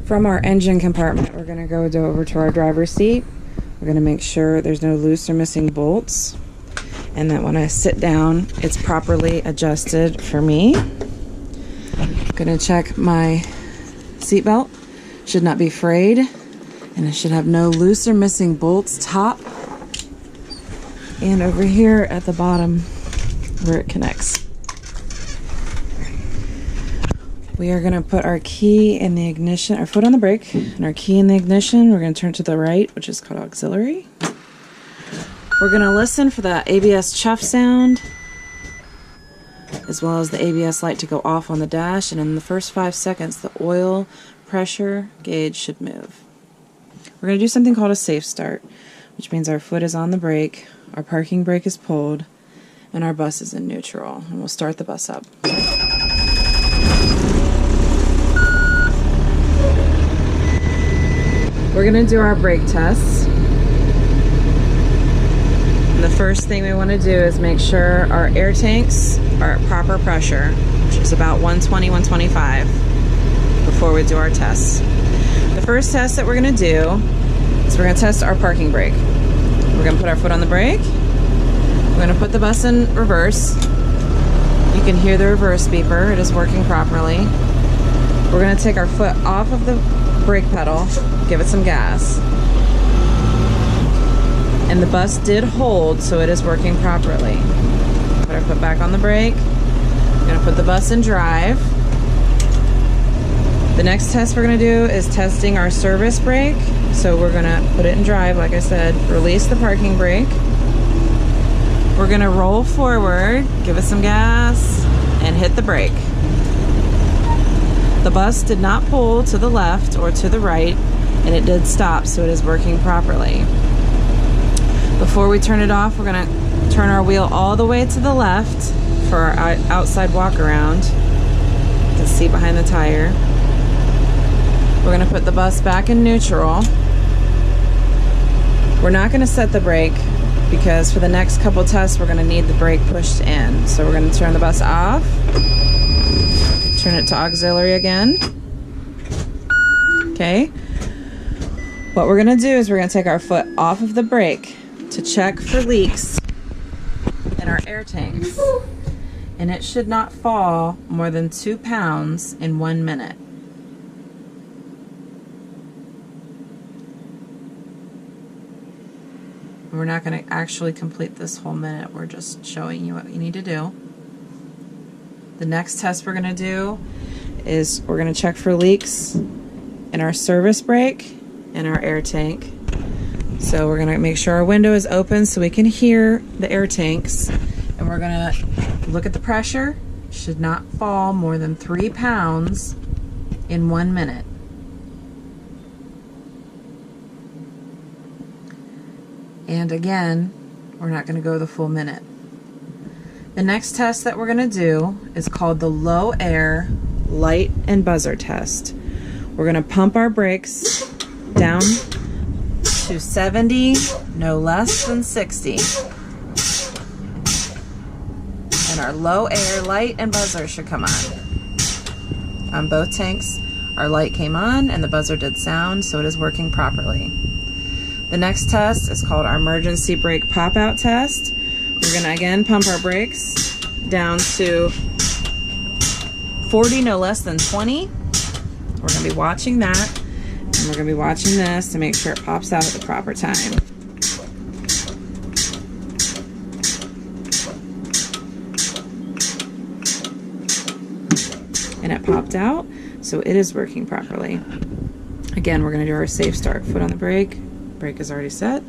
From our engine compartment, we're going to go over to our driver's seat. We're going to make sure there's no loose or missing bolts, and that when I sit down, it's properly adjusted for me. I'm going to check my seat belt. Should not be frayed, and it should have no loose or missing bolts top and over here at the bottom where it connects. We are going to put our key in the ignition, our foot on the brake, and our key in the ignition. We're going to turn to the right, which is called auxiliary. We're going to listen for the ABS chuff sound, as well as the ABS light to go off on the dash, and in the first 5 seconds, the oil pressure gauge should move. We're going to do something called a safe start, which means our foot is on the brake, our parking brake is pulled, and our bus is in neutral. And we'll start the bus up. We're going to do our brake tests. And the first thing we want to do is make sure our air tanks are at proper pressure, which is about 120, 125, before we do our tests. The first test that we're going to do is we're going to test our parking brake. We're going to put our foot on the brake. We're going to put the bus in reverse. You can hear the reverse beeper. It is working properly. We're going to take our foot off of the brake pedal, give it some gas. And the bus did hold, so it is working properly. Put our foot back on the brake. We're going to put the bus in drive. The next test we're going to do is testing our service brake. So we're going to put it in drive, like I said, release the parking brake. We're going to roll forward, give it some gas, and hit the brake. The bus did not pull to the left or to the right, and it did stop, so it is working properly. Before we turn it off, we're going to turn our wheel all the way to the left for our outside walk around. You can see behind the tire. We're going to put the bus back in neutral. We're not going to set the brake because for the next couple tests we're going to need the brake pushed in. So we're going to turn the bus off, turn it to auxiliary again. Okay. What we're going to do is we're going to take our foot off of the brake to check for leaks in our air tanks. And it should not fall more than 2 pounds in 1 minute. We're not going to actually complete this whole minute. We're just showing you what you need to do. The next test we're going to do is we're going to check for leaks in our service brake and our air tank. So we're going to make sure our window is open so we can hear the air tanks. And we're going to look at the pressure. It should not fall more than 3 pounds in 1 minute. And again, we're not going to go the full minute. The next test that we're going to do is called the low air light and buzzer test. We're going to pump our brakes down to 70, no less than 60. And our low air light and buzzer should come on. On both tanks, our light came on and the buzzer did sound, so it is working properly. The next test is called our emergency brake pop-out test. We're going to again pump our brakes down to 40, no less than 20. We're going to be watching that, and we're going to be watching this to make sure it pops out at the proper time. And it popped out, so it is working properly. Again, we're going to do our safe start. Foot on the brake. Brake is already set.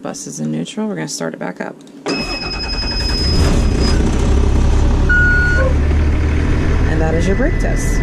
Bus is in neutral. We're going to start it back up. And that is your brake test.